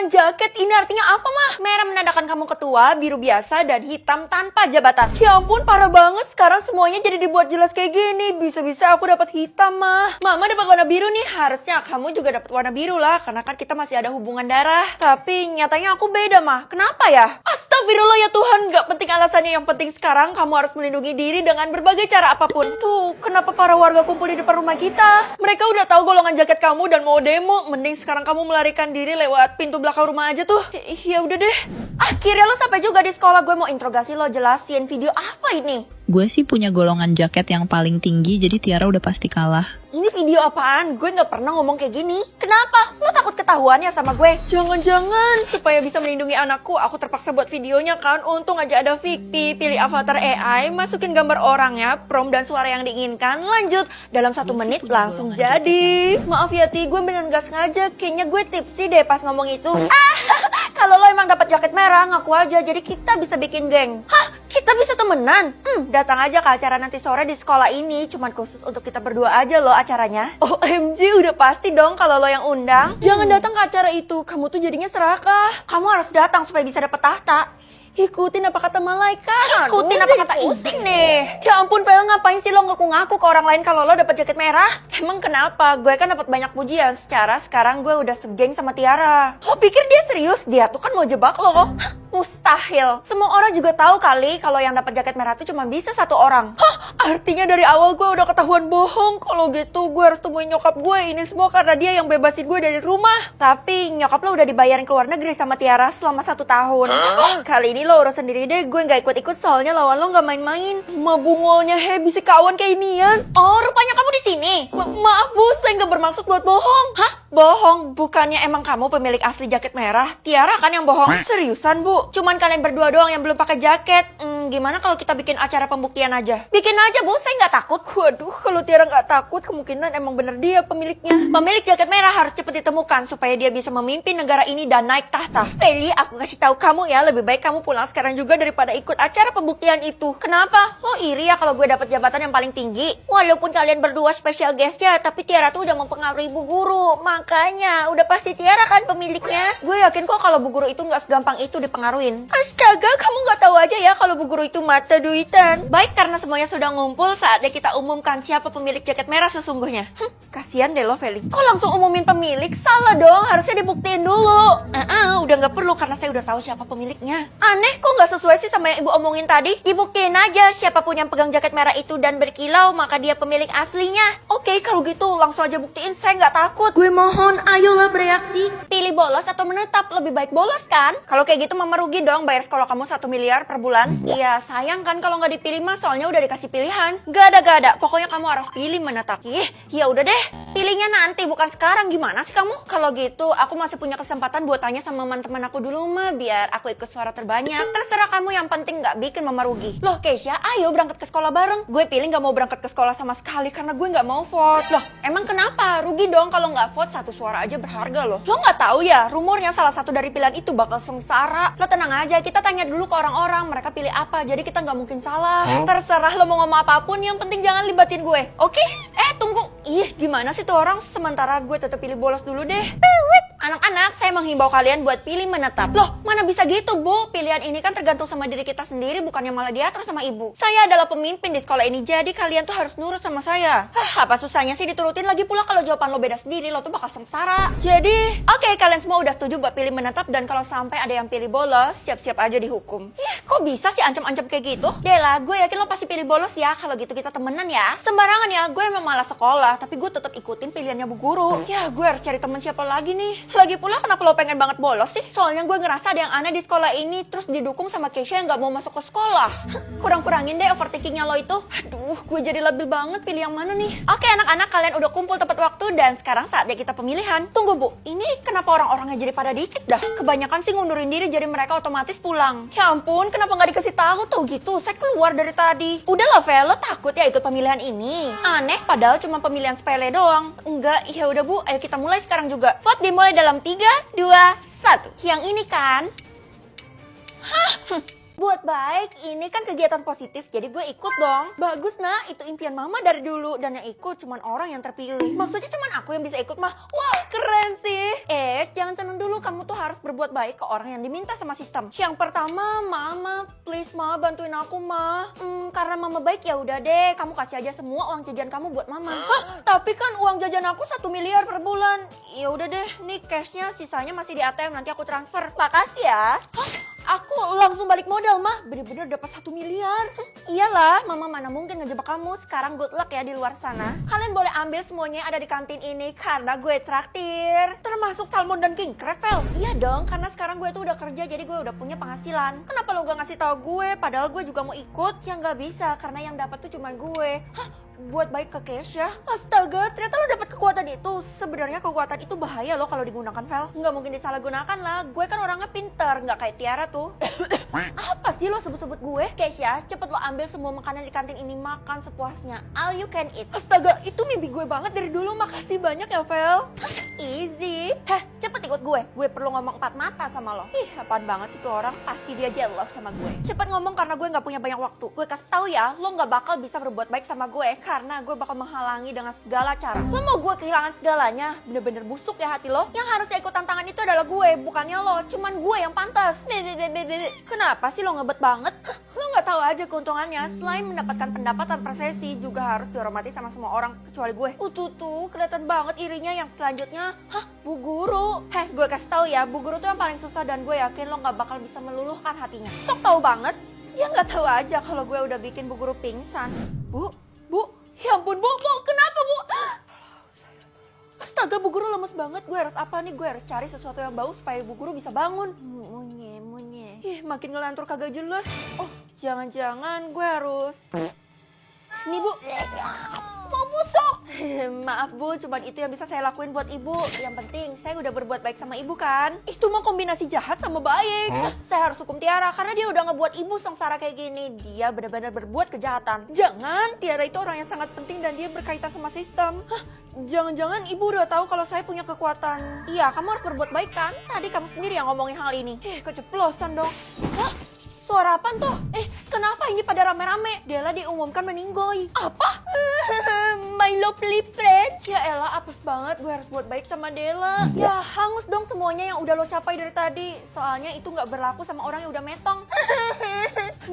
golongan jaket ini artinya apa mah? Merah menandakan kamu ketua, biru biasa, dan hitam tanpa jabatan. Ya ampun, parah banget. Sekarang semuanya jadi dibuat jelas kayak gini. Bisa-bisa aku dapat hitam mah. Mama dapat warna biru nih. Harusnya kamu juga dapat warna biru lah, karena kan kita masih ada hubungan darah. Tapi nyatanya aku beda mah. Kenapa ya? Astagfirullah ya Tuhan, gak penting alasannya. Yang penting sekarang kamu harus melindungi diri dengan berbagai cara apapun. Tuh, kenapa para warga kumpul di depan rumah kita? Mereka udah tahu golongan jaket kamu dan mau demo. Mending sekarang kamu melarikan diri lewat pintu belakang rumah aja tuh. Ya udah deh. Akhirnya lo sampai juga di sekolah. Gue mau interogasi lo, jelasin video apa ini. Gue sih punya golongan jaket yang paling tinggi, jadi Tiara udah pasti kalah. Ini video apaan? Gue gak pernah ngomong kayak gini. Kenapa? Lo takut ketahuan ya sama gue? Jangan-jangan supaya bisa melindungi anakku, aku terpaksa buat videonya kan. Untung aja ada Fikpi. Pilih avatar AI, masukin gambar orangnya, prompt dan suara yang diinginkan. Lanjut, dalam 1 menit langsung jadi. Maaf ya Ti, gue beneran gak sengaja. Kayaknya gue tipsy deh pas ngomong itu. Kalau lo emang dapat jaket merah, ngaku aja. Jadi kita bisa bikin geng. Hah? Kita bisa temenan? Datang aja ke acara nanti sore di sekolah ini. Cuman khusus untuk kita berdua aja loh acaranya. OMG, udah pasti dong kalau lo yang undang. Jangan datang ke acara itu, kamu tuh jadinya serakah. Kamu harus datang supaya bisa dapet tahta. Ikutin apa kata malaikat. Ikutin apa kata pusing nih. Ya ampun, Pel, ngapain sih lo ngaku-ngaku ke orang lain kalau lo dapet jaket merah? Emang kenapa? Gue kan dapat banyak pujian. Secara sekarang gue udah segeng sama Tiara. Lo pikir dia serius? Dia tuh kan mau jebak lo. Mustahil. Semua orang juga tahu kali kalau yang dapat jaket merah tuh cuma bisa 1 orang. Artinya dari awal gue udah ketahuan bohong. Kalau gitu gue harus temuin nyokap gue. Ini semua karena dia yang bebasin gue dari rumah. Tapi nyokap lo udah dibayarin ke luar negeri sama Tiara selama 1 tahun. Kali ini lo urus sendiri deh. Gue gak ikut-ikut soalnya lawan lo gak main-main. Mabungolnya bisik kawan kayak inian. Oh, rupanya kamu di sini. Maaf Bu, saya gak bermaksud buat bohong. Hah? Bohong? Bukannya emang kamu pemilik asli jaket merah? Tiara kan yang bohong. Seriusan Bu? Cuman kalian berdua doang yang belum pakai jaket. Gimana kalau kita bikin acara pembuktian aja? Bikin aja Bu, saya nggak takut. Waduh, kalau Tiara nggak takut, kemungkinan emang bener dia pemiliknya. Pemilik jaket merah harus cepet ditemukan supaya dia bisa memimpin negara ini dan naik tahta. Feli, aku kasih tahu kamu ya, lebih baik kamu pulang sekarang juga daripada ikut acara pembuktian itu. Kenapa? Lo iri ya kalau gue dapet jabatan yang paling tinggi? Walaupun kalian berdua special guest ya, tapi Tiara tuh udah mempengaruhi Bu Guru. Makanya, udah pasti Tiara kan pemiliknya. Gue yakin kok kalau Bu Guru itu nggak segampang itu dipengaruhin. Astaga, kamu nggak tahu aja ya kalau Bu Guru itu mata duitan. Baik, karena semuanya sudah ngumpul, saatnya kita umumkan siapa pemilik jaket merah sesungguhnya. Kasian deh lo, Feli. Kok langsung umumin pemilik? Salah dong, harusnya dibuktiin dulu. Udah nggak perlu karena saya udah tahu siapa pemiliknya. Aneh, kok nggak sesuai sih sama yang Ibu omongin tadi? Dibuktiin aja siapapun yang pegang jaket merah itu dan berkilau, maka dia pemilik aslinya. Oke, kalau gitu langsung aja buktiin, saya nggak takut. Gue mohon, ayolah bereaksi. Pilih bolos atau menetap, lebih baik bolos kan? Kalau kayak gitu mama rugi dong bayar sekolah kamu 1 miliar per bulan. Iya, sayang kan kalau nggak dipilih mah, soalnya udah dikasih pilihan. Gak ada. Pokoknya kamu harus pilih menetap. Ya udah deh. Pilihnya nanti, bukan sekarang. Gimana sih kamu? Kalau gitu, aku masih punya kesempatan buat tanya sama teman-teman aku dulu mah, biar aku ikut suara terbanyak. Terserah kamu, yang penting nggak bikin mama rugi. Loh, Keisha, ayo berangkat ke sekolah bareng. Gue pilih nggak mau berangkat ke sekolah sama sekali karena gue nggak mau vote. Loh, emang kenapa? Rugi dong kalau nggak vote, 1 suara aja berharga loh. Lo nggak tahu ya, rumornya salah satu dari pilihan itu bakal sengsara. Lo tenang aja, kita tanya dulu ke orang-orang, mereka pilih apa, jadi kita nggak mungkin salah. Terserah lo mau ngomong apapun, yang penting jangan libatin gue, oke? Tunggu, gimana sih tuh orang? Sementara gue tetap pilih bolos dulu deh. Anak-anak, saya menghimbau kalian buat pilih menetap. Loh, mana bisa gitu, Bu? Pilihan ini kan tergantung sama diri kita sendiri, bukannya malah diatur sama ibu. Saya adalah pemimpin di sekolah ini, jadi kalian tuh harus nurut sama saya. Apa susahnya sih diturutin? Lagi pula kalau jawaban lo beda sendiri, lo tuh bakal sengsara. Jadi, oke, kalian semua udah setuju buat pilih menetap, dan kalau sampai ada yang pilih bolos, siap-siap aja dihukum. Kok bisa sih ancam-ancam kayak gitu? Dela, gue yakin lo pasti pilih bolos ya. Kalau gitu kita temenan ya. Sembarangan ya, gue emang malas sekolah, tapi gue tetap ikutin pilihannya Bu Guru. Ya, gue harus cari temen siapa lagi nih. Lagi pula kenapa lo pengen banget bolos sih? Soalnya gue ngerasa ada yang aneh di sekolah ini, terus didukung sama Keisha yang gak mau masuk ke sekolah. Kurang-kurangin deh overthinkingnya lo itu. Aduh, gue jadi labil banget, pilih yang mana nih? Oke anak-anak, kalian udah kumpul tepat waktu dan sekarang saatnya kita pemilihan. Tunggu Bu, ini kenapa orang-orangnya jadi pada dikit dah? Kebanyakan sih ngundurin diri, jadi mereka otomatis pulang. Ya ampun, kenapa gak dikasih tahu tuh gitu? Saya keluar dari tadi. Udah lah Vel, lo takut ya ikut pemilihan ini? Aneh, padahal cuma pemilihan sepele doang. Enggak, ya udah Bu, ayo kita mulai sekarang juga. Vote dimulai dalam 3, 2, 1. Yang ini kan? Buat baik, ini kan kegiatan positif, jadi gue ikut dong. Bagus nak, itu impian mama dari dulu. Dan yang ikut cuman orang yang terpilih. Maksudnya cuman aku yang bisa ikut mah. Wah keren sih. Jangan seneng dulu, kamu tuh harus berbuat baik ke orang yang diminta sama sistem. Yang pertama, mama, please ma, bantuin aku ma. Karena mama baik ya udah deh, kamu kasih aja semua uang jajan kamu buat mama. Hah, tapi kan uang jajan aku 1 miliar per bulan. Ya udah deh, nih cashnya sisanya masih di ATM, nanti aku transfer. Makasih ya. Hah? Aku langsung balik modal mah, bener-bener dapat 1 miliar. Iyalah, mama mana mungkin ngejebak kamu. Sekarang good luck ya di luar sana. Kalian boleh ambil semuanya yang ada di kantin ini karena gue traktir. Termasuk salmon dan king crab, Vel. Iya dong, karena sekarang gue tuh udah kerja jadi gue udah punya penghasilan. Kenapa lo gak ngasih tahu gue? Padahal gue juga mau ikut. Ya nggak bisa karena yang dapat tuh cuma gue. Hah? Buat baik ke Keisha? Astaga, ternyata lo dapat kekuatan itu. Sebenarnya kekuatan itu bahaya loh kalau digunakan, Vel. Nggak mungkin disalahgunakan lah. Gue kan orangnya pinter, nggak kayak Tiara tuh. Apa sih lo sebut-sebut gue? Keisha, cepet lo ambil semua makanan di kantin ini, makan sepuasnya. All you can eat. Astaga, itu mimpi gue banget dari dulu. Makasih banyak ya, Vel. Easy. Heh, cepet ikut gue. Gue perlu ngomong 4 mata sama lo. Ih, apaan banget sih tuh orang. Pasti dia jealous sama gue. Cepet ngomong karena gue nggak punya banyak waktu. Gue kasih tahu ya, lo nggak bakal bisa berbuat baik sama gue karena gue bakal menghalangi dengan segala cara. Lo mau gue kehilangan segalanya? Bener-bener busuk ya hati lo. Yang harusnya ikut tantangan itu adalah gue, bukannya lo. Cuman gue yang pantas. Kenapa sih lo ngebet banget? Lo nggak tahu aja keuntungannya. Selain mendapatkan pendapatan per sesi, juga harus dihormati sama semua orang kecuali gue. Tuh, kelihatan banget irinya yang selanjutnya. Hah, Bu Guru? Heh, gue kasih tahu ya, Bu Guru tuh yang paling susah dan gue yakin lo nggak bakal bisa meluluhkan hatinya. Sok tahu banget. Ya nggak tahu aja kalau gue udah bikin Bu Guru pingsan. Bu, ya ampun Bu, kenapa Bu? Astaga, Bu Guru lemes banget. Gue harus apa nih? Gue harus cari sesuatu yang bau supaya Bu Guru bisa bangun. Munye. Ih, makin ngelantur kagak jelas. Oh, jangan-jangan gue harus... Nih Bu, mau busuk. Maaf Bu, cuman itu yang bisa saya lakuin buat ibu. Yang penting saya udah berbuat baik sama ibu kan. Itu mah kombinasi jahat sama baik. Saya harus hukum Tiara karena dia udah ngebuat ibu sengsara kayak gini. Dia benar-benar berbuat kejahatan. Jangan, Tiara itu orang yang sangat penting dan dia berkaitan sama sistem. Hah? Jangan-jangan ibu udah tahu kalau saya punya kekuatan. Iya, kamu harus berbuat baik kan? Tadi kamu sendiri yang ngomongin hal ini. Keceplosan dong. Hah? Suara apaan tuh? Kenapa ini pada rame-rame? Della diumumkan meninggoy. Apa? My lovely friend. Ya elah, apes banget. Gue harus buat baik sama Della. Ya hangus dong semuanya yang udah lo capai dari tadi. Soalnya itu gak berlaku sama orang yang udah metong.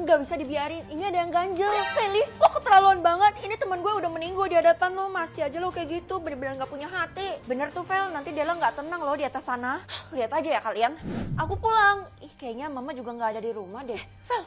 Gak bisa dibiarin. Ini ada yang ganjel. Feli, lo keterlaluan banget. Ini teman gue udah meninggoy di hadapan lo. Masih aja lo kayak gitu. Bener-bener gak punya hati. Bener tuh Fel, nanti Della gak tenang lo di atas sana. Lihat aja ya kalian. Aku pulang. Kayaknya mama juga gak ada di rumah deh. Fel.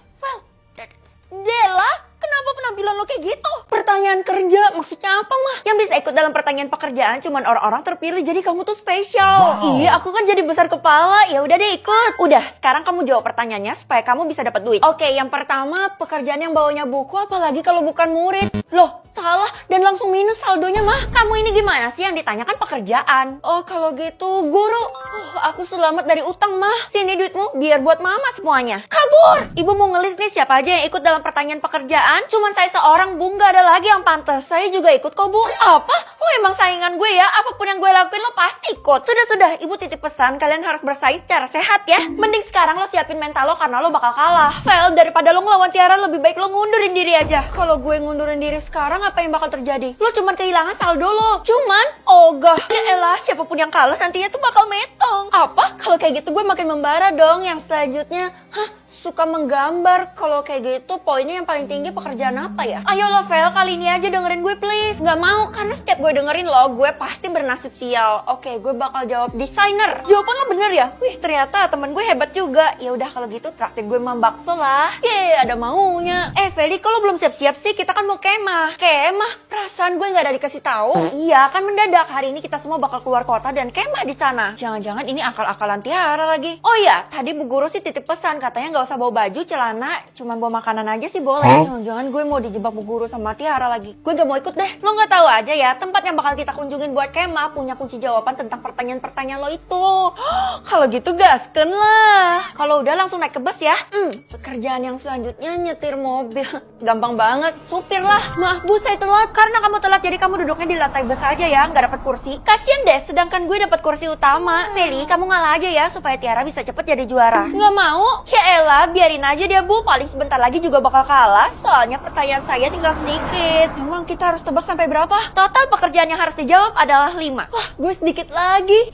Della, kenapa penampilan lo kayak gitu? Pertanyaan kerja, maksudnya apa mah? Yang bisa ikut dalam pertanyaan pekerjaan cuman orang-orang terpilih, jadi kamu tuh spesial. Wow. Iya, aku kan jadi besar kepala. Ya udah deh ikut. Udah, sekarang kamu jawab pertanyaannya supaya kamu bisa dapat duit. Oke, yang pertama, pekerjaan yang bawanya buku, apalagi kalau bukan murid. Loh, salah dan langsung minus saldonya mah. Kamu ini gimana sih yang ditanyakan pekerjaan? Oh, kalau gitu guru. Aku selamat dari utang mah. Sini duitmu biar buat mama semuanya. Kabur. Ibu mau ngelis nih siapa aja yang ikut dalam pertanyaan pekerjaan. Cuman saya seorang Bu, nggak ada lagi yang pantas. Saya juga ikut kok Bu. Apa? Lo emang saingan gue ya? Apapun yang gue lakuin lo pasti ikut. Sudah, ibu titip pesan kalian harus bersaing secara sehat ya. Mending sekarang lo siapin mental lo karena lo bakal kalah. Fel, daripada lo ngelawan Tiara lebih baik lo ngundurin diri aja. Kalau gue ngundurin diri sekarang apa yang bakal terjadi? Lo cuman kehilangan saldo lo. Cuman, ogah. Ya elah, siapapun yang kalah nantinya tuh bakal metong. Apa? Kalau kayak gitu gue makin membara dong. Yang selanjutnya, suka menggambar. Kalau kayak gitu poinnya yang paling tinggi pekerjaan apa ya? Ayo lo Vel, kali ini aja dengerin gue please. Gak mau, karena setiap gue dengerin lo, gue pasti bernasib sial. Oke, gue bakal jawab desainer. Jawaban lo bener ya? Wih, ternyata temen gue hebat juga. Ya udah kalau gitu traktir gue bakso lah. Yeay, ada maunya. Feli, kalau belum siap-siap sih, kita kan mau kemah. Kemah? Perasaan gue gak ada dikasih tahu. Iya, kan mendadak. Hari ini kita semua bakal keluar kota dan kemah di sana. Jangan-jangan ini akal-akalan Tiara lagi. Oh iya, tadi Bu Guru sih titip pesan katanya gak usah bawa baju, celana, cuma bawa makanan aja sih boleh. Jangan-jangan gue mau dijebak Bu Guru sama Tiara lagi. Gue gak mau ikut deh. Lo gak tahu aja ya, tempat yang bakal kita kunjungin buat kemah punya kunci jawaban tentang pertanyaan-pertanyaan lo itu. Kalau gitu gasken lah. Kalau udah langsung naik ke bus ya. Pekerjaan yang selanjutnya nyetir mobil. Gampang banget. Supir lah. Maaf Bu, saya telat. Karena kamu telat jadi kamu duduknya di lantai bus aja ya, gak dapat kursi. Kasian deh, sedangkan gue dapat kursi utama. Feli, kamu ngalah aja ya supaya Tiara bisa cepet jadi juara. Gak mau? Ya elah. Udahlah, biarin aja dia Bu. Paling sebentar lagi juga bakal kalah. Soalnya pertanyaan saya tinggal sedikit. Memang kita harus tebak sampai berapa? Total pekerjaan yang harus dijawab adalah 5. Wah, gue sedikit lagi.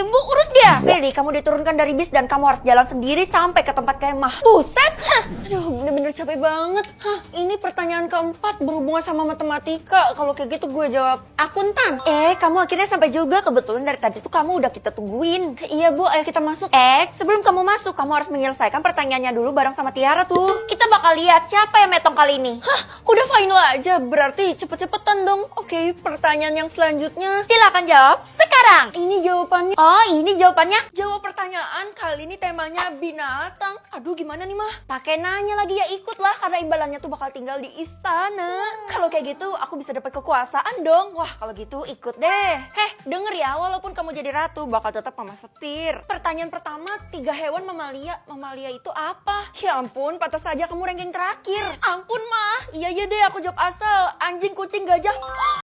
Bu, urus dia. Feli, kamu diturunkan dari bis dan kamu harus jalan sendiri sampai ke tempat kemah. Buset. Aduh, bener-bener capek banget. Ini pertanyaan keempat berhubungan sama matematika. Kalau kayak gitu gue jawab akuntan. Kamu akhirnya sampai juga. Kebetulan dari tadi tuh kamu udah kita tungguin. Iya Bu, ayo kita masuk. Sebelum kamu masuk, kamu harus menyelesaikan pertanyaannya dulu bareng sama Tiara tuh. Kita bakal lihat siapa yang metong kali ini. Udah final aja. Berarti cepet-cepetan dong. Oke, pertanyaan yang selanjutnya. Silakan jawab sekarang. Ini jawabannya. Oh, ini jawabannya. Jawab pertanyaan. Kali ini temanya binatang. Aduh, gimana nih mah? Pakai nanya lagi ya, ikutlah karena imbalannya tuh bakal tinggal di istana. Kalau kayak gitu, aku bisa dapat kekuasaan dong. Wah, kalau gitu ikut deh. Denger ya, walaupun kamu jadi ratu, bakal tetap mama setir. Pertanyaan pertama, 3 hewan mamalia. Mamalia itu apa? Ya ampun, pantas saja kamu ranking terakhir. Ampun mah. Iya deh, aku jawab asal. Anjing, kucing, gajah.